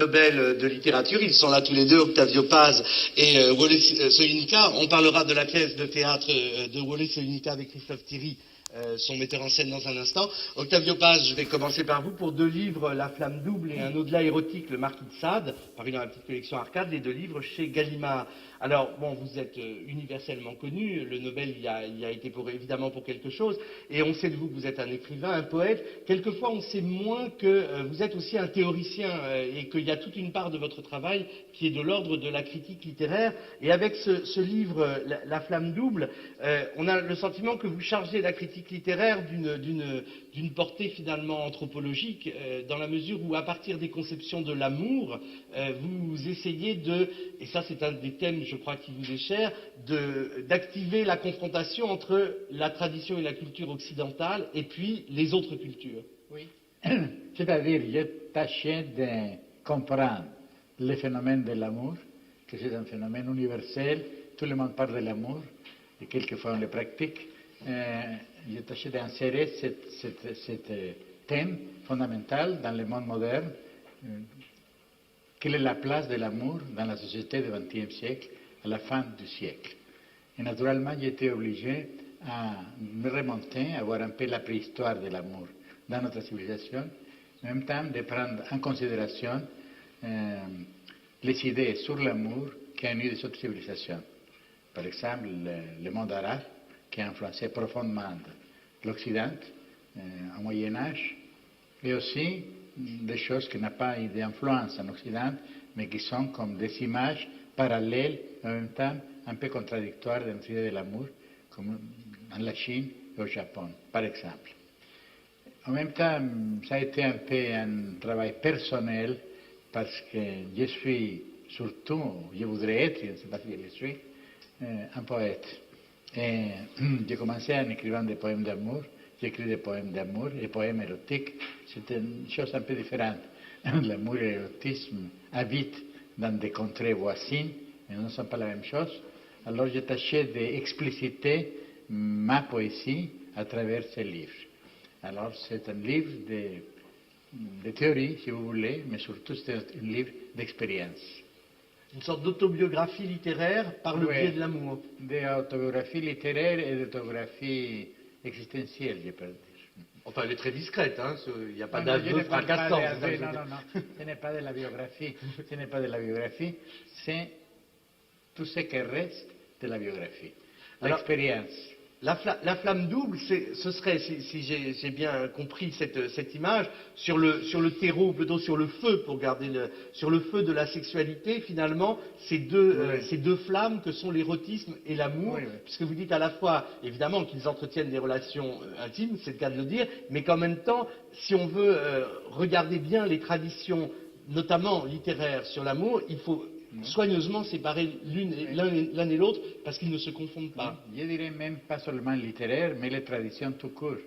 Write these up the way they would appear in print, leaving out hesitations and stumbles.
Nobel de littérature, ils sont là tous les deux, Octavio Paz et Wole Soyinka. On parlera de la pièce de théâtre de Wole Soyinka avec Christophe Thierry, son metteur en scène dans un instant. Octavio Paz, je vais commencer par vous pour 2 livres, La Flamme double et Un au-delà érotique, le Marquis de Sade, paru dans la petite collection Arcade, les 2 livres chez Gallimard. Alors, bon, vous êtes universellement connu, le Nobel y a été évidemment pour quelque chose, et on sait de vous que vous êtes un écrivain, un poète. Quelquefois, on sait moins que vous êtes aussi un théoricien, et qu'il y a toute une part de votre travail qui est de l'ordre de la critique littéraire. Et avec ce livre, La Flamme double, on a le sentiment que vous chargez la critique littéraire d'une portée finalement anthropologique, dans la mesure où, à partir des conceptions de l'amour, vous essayez et ça c'est un des thèmes, je crois, qui vous est cher, d'activer la confrontation entre la tradition et la culture occidentale et puis les autres cultures. Oui. C'est-à-dire, j'ai tâché de comprendre le phénomène de l'amour, que c'est un phénomène universel, tout le monde parle de l'amour, et quelquefois on le pratique. J'ai tâché d'insérer ce thème fondamental dans le monde moderne. Quelle est la place de l'amour dans la société du XXe siècle, à la fin du siècle? Et naturellement, j'ai été obligé à me remonter, à voir un peu la préhistoire de l'amour dans notre civilisation, en même temps de prendre en considération les idées sur l'amour qui ont eu des autres civilisations. Par exemple, le monde arabe, qui a influencé profondément l'Occident au Moyen-Âge, et aussi des choses qui n'ont pas eu d'influence en Occident, mais qui sont comme des images parallèles, en même temps un peu contradictoires dans l'idée de l'amour, comme en la Chine et au Japon, par exemple. En même temps, ça a été un peu un travail personnel, parce que je suis surtout, je voudrais être, je ne sais pas si je le suis, un poète. Et j'ai commencé en écrivant des poèmes d'amour. J'écris des poèmes d'amour, des poèmes érotiques. C'est une chose un peu différente. L'amour et l'érotisme habitent dans des contrées voisines, mais ne sont pas la même chose. Alors j'ai tâché d'expliciter ma poésie à travers ce livre. Alors c'est un livre de théorie, si vous voulez, mais surtout c'est un livre d'expérience. Une sorte d'autobiographie littéraire par le biais de l'amour. D'autobiographie littéraire et d'autobiographie existentielle, je peux dire. Enfin, elle est très discrète, hein, il n'y a pas d'aveu fracassant. Non, ce n'est pas de la biographie, ce n'est pas de la biographie, c'est tout ce qui reste de la biographie, l'expérience. La flamme double, ce serait, si j'ai bien compris cette image, sur le terreau, plutôt sur le feu, pour garder sur le feu de la sexualité, finalement, ces deux flammes que sont l'érotisme et l'amour, puisque vous dites à la fois, évidemment, qu'ils entretiennent des relations intimes, c'est le cas de le dire, mais qu'en même temps, si on veut regarder bien les traditions, notamment littéraires, sur l'amour, il faut soigneusement séparer l'un et l'autre parce qu'ils ne se confondent pas. Je dirais même pas seulement littéraire, mais les traditions tout court,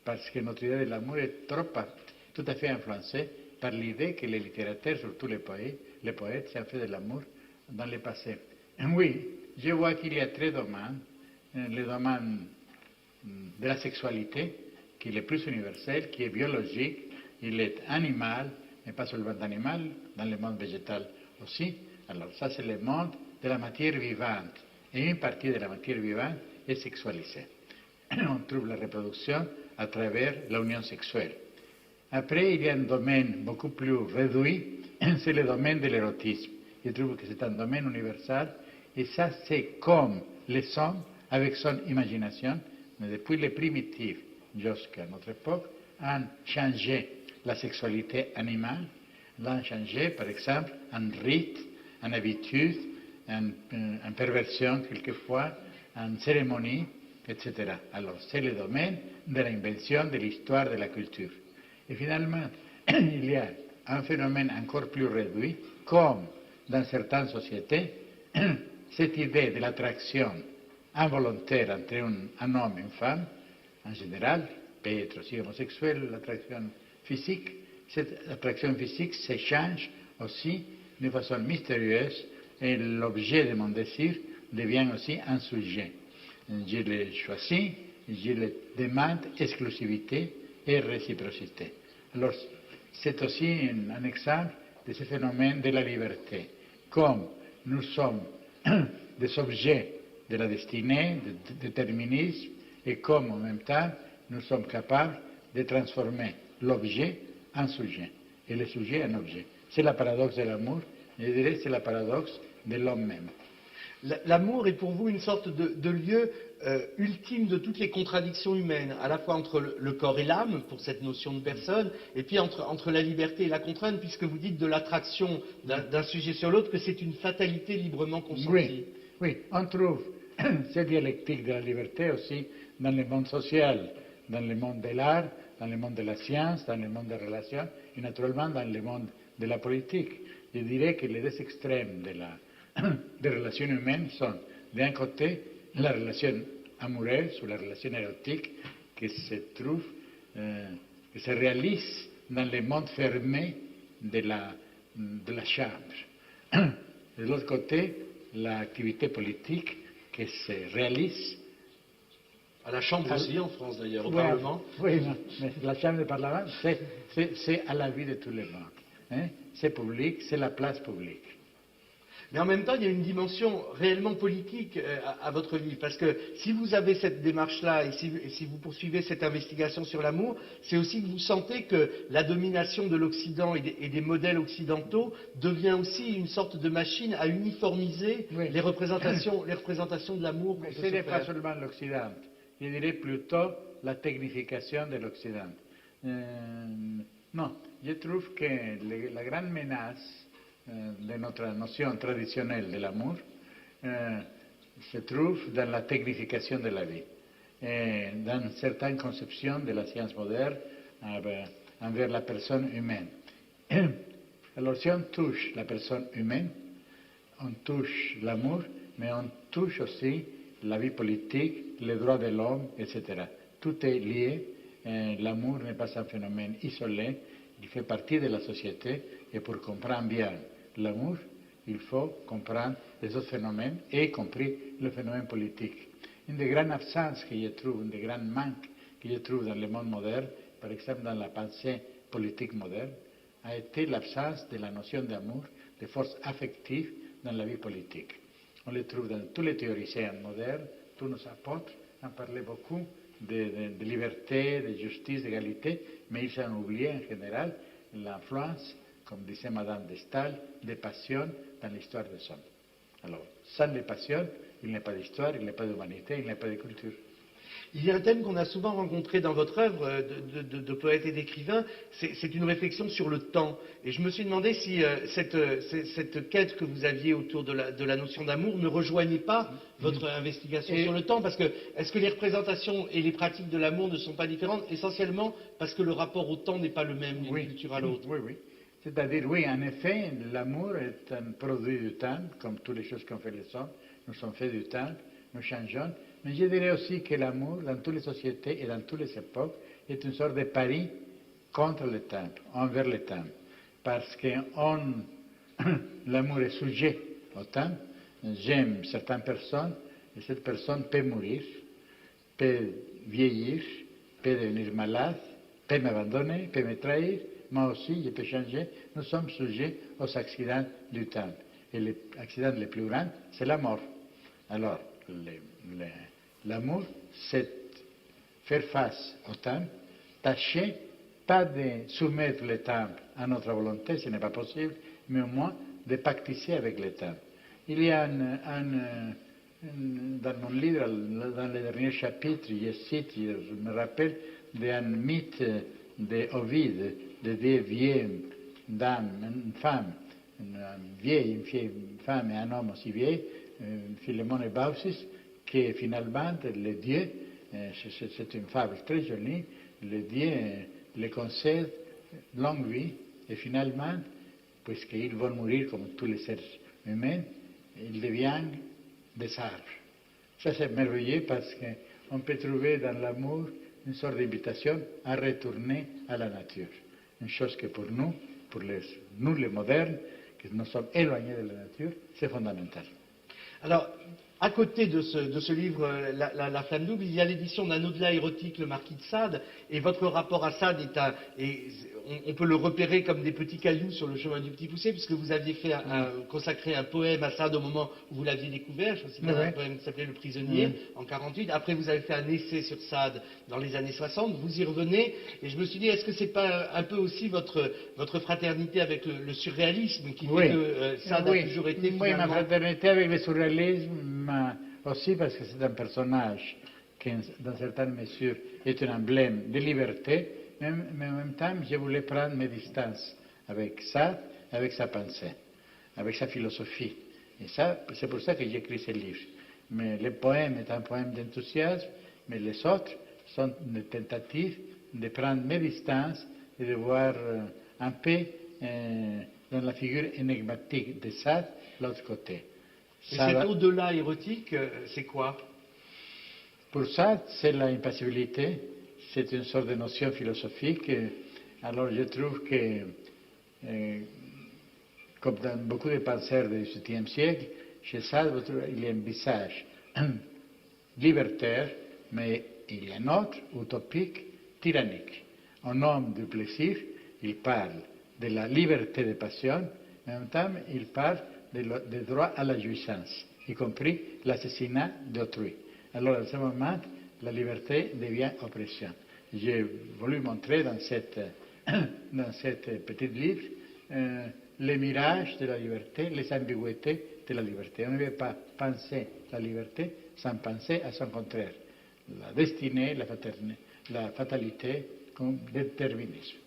parce que notre idée de l'amour est tout à fait influencée par l'idée que les littérateurs, surtout les poètes, s'en fait de l'amour dans le passé. Oui, je vois qu'il y a 3 domaines. Le domaine de la sexualité, qui est le plus universel, qui est biologique, il est animal, mais pas seulement animal, dans le monde végétal aussi. Alors ça, c'est le monde de la matière vivante. Et une partie de la matière vivante est sexualisée. On trouve la reproduction à travers l'union sexuelle. Après, il y a un domaine beaucoup plus réduit, c'est le domaine de l'érotisme. Je trouve que c'est un domaine universel. Et ça, c'est comme les hommes, avec son imagination, mais depuis les primitifs jusqu'à notre époque, ont changé la sexualité animale, l'ont changé, par exemple, en rite, en habitude, en perversion quelquefois, en cérémonie, etc. Alors, c'est le domaine de l'invention, de l'histoire, de la culture. Et finalement, il y a un phénomène encore plus réduit, comme dans certaines sociétés, cette idée de l'attraction involontaire entre un homme et une femme, en général, peut être aussi homosexuel, l'attraction physique. Cette attraction physique s'échange aussi de façon mystérieuse et l'objet de mon désir devient aussi un sujet. Je le choisis, je le demande exclusivité et réciprocité. Alors, c'est aussi un exemple de ce phénomène de la liberté. Comme nous sommes des objets de la destinée, du déterminisme, et comme en même temps nous sommes capables de transformer l'objet en sujet et le sujet en objet. C'est le paradoxe de l'amour, je dirais c'est le paradoxe de l'homme même. L'amour est pour vous une sorte de lieu ultime de toutes les contradictions humaines, à la fois entre le corps et l'âme, pour cette notion de personne, et puis entre la liberté et la contrainte, puisque vous dites de l'attraction d'un sujet sur l'autre que c'est une fatalité librement consentie. Oui, oui, on trouve cette dialectique de la liberté aussi dans le monde social, dans le monde de l'art, dans le monde de la science, dans le monde des relations, et naturellement dans le monde de la politique. Je dirais que les deux extrêmes des relations humaines sont, d'un côté, la relation amoureuse ou la relation érotique qui se réalise dans le monde fermé de la chambre. De l'autre côté, l'activité politique qui se réalise à la Chambre aussi, en France d'ailleurs, au oui, Parlement. Oui, mais la Chambre du Parlement, c'est à la vie de tous les banques. Hein? C'est public, c'est la place publique. Mais en même temps, il y a une dimension réellement politique à votre vie, parce que si vous avez cette démarche-là et si vous poursuivez cette investigation sur l'amour, c'est aussi que vous sentez que la domination de l'Occident et des modèles occidentaux devient aussi une sorte de machine à uniformiser oui. les représentations de l'amour. Ce n'est pas seulement l'Occident, je dirais plutôt la technification de l'Occident. Non, je trouve que la grande menace de notre notion traditionnelle de l'amour se trouve dans la technification de la vie, dans certaines conceptions de la science moderne envers la personne humaine. Alors si on touche la personne humaine, on touche l'amour, mais on touche aussi la vie politique, les droits de l'homme, etc. Tout est lié. L'amour n'est pas un phénomène isolé, il fait partie de la société, et pour comprendre bien l'amour, il faut comprendre les autres phénomènes, y compris le phénomène politique. Une des grandes absences que je trouve, un des grands manques que je trouve dans le monde moderne, par exemple dans la pensée politique moderne, a été l'absence de la notion d'amour, de force affective dans la vie politique. On le trouve dans tous les théoriciens modernes, tous nos apôtres en parlaient beaucoup de liberté, de justice, d'égalité, mais ils ont oublié en général l'influence, comme disait Madame de Staël, des passions dans l'histoire des hommes. Alors, sans les passions, il n'y a pas d'histoire, il n'y a pas d'humanité, il n'y a pas de culture. Il y a un thème qu'on a souvent rencontré dans votre œuvre de poète et d'écrivain, c'est une réflexion sur le temps. Et je me suis demandé si cette quête que vous aviez autour de la notion d'amour ne rejoignait pas votre investigation sur le temps, parce que est-ce que les représentations et les pratiques de l'amour ne sont pas différentes, essentiellement parce que le rapport au temps n'est pas le même d'une culture à l'autre? Oui, oui. C'est-à-dire, oui, en effet, l'amour est un produit du temps, comme toutes les choses qu'ont fait les hommes. Nous sommes faits du temps, nous changeons. Mais je dirais aussi que l'amour, dans toutes les sociétés et dans toutes les époques, est une sorte de pari contre le temps, envers le temps. Parce que l'amour est sujet au temps. J'aime certaines personnes, et cette personne peut mourir, peut vieillir, peut devenir malade, peut m'abandonner, peut me trahir. Moi aussi, je peux changer. Nous sommes sujets aux accidents du temps. Et l'accident le plus grand, c'est la mort. Alors, l'amour, c'est faire face au temps, tâcher pas de soumettre le temps à notre volonté, ce n'est pas possible, mais au moins de pactiser avec le temps. Il y a dans mon livre, dans le dernier chapitre, je cite, je me rappelle d'un mythe d'Ovide, de deux vieilles dames, une femme, une vieille femme et un homme aussi vieil, Philémon et Baucis, que finalement, les dieux, c'est une fable très jolie, les dieux les concèdent longue vie, et finalement, puisqu'ils vont mourir comme tous les êtres humains, ils deviennent des arbres. Ça, c'est merveilleux parce qu'on peut trouver dans l'amour une sorte d'invitation à retourner à la nature. Une chose que pour nous les modernes, que nous sommes éloignés de la nature, c'est fondamental. Alors, À côté de ce livre, La Flamme double, il y a l'édition d'un au-delà érotique, Le Marquis de Sade, et votre rapport à Sade on peut le repérer comme des petits cailloux sur le chemin du Petit Poucet, puisque vous aviez consacré un poème à Sade au moment où vous l'aviez découvert. Je sais pas, un poème qui s'appelait Le Prisonnier, en 48. Après, vous avez fait un essai sur Sade dans les années 60. Vous y revenez, et je me suis dit, est-ce que c'est pas un peu aussi votre fraternité avec le surréalisme qui fait que Sade a toujours été finalement... Oui, ma fraternité avec le surréalisme aussi, parce que c'est un personnage qui, dans certaines mesures, est un emblème de liberté, mais en même temps, je voulais prendre mes distances avec ça, avec sa pensée, avec sa philosophie. Et ça, c'est pour ça que j'ai écrit ce livre. Mais le poème est un poème d'enthousiasme, mais les autres sont des tentatives de prendre mes distances et de voir un peu dans la figure énigmatique de Sade l'autre côté. Et cet au-delà érotique, c'est quoi? Pour Sade, c'est l'impassibilité. C'est une sorte de notion philosophique. Alors je trouve que, comme dans beaucoup de penseurs du XVIIe siècle, chez Sade, il y a un visage libertaire, mais il y a un autre, utopique, tyrannique. En homme du plaisir, il parle de la liberté de passion, mais en même temps, il parle des droits à la jouissance, y compris l'assassinat d'autrui. Alors, à ce moment, la liberté devient oppression. J'ai voulu montrer dans cette petit livre les mirages de la liberté, les ambiguïtés de la liberté. On ne peut pas penser la liberté sans penser à son contraire, la destinée, la fatalité comme déterminisme.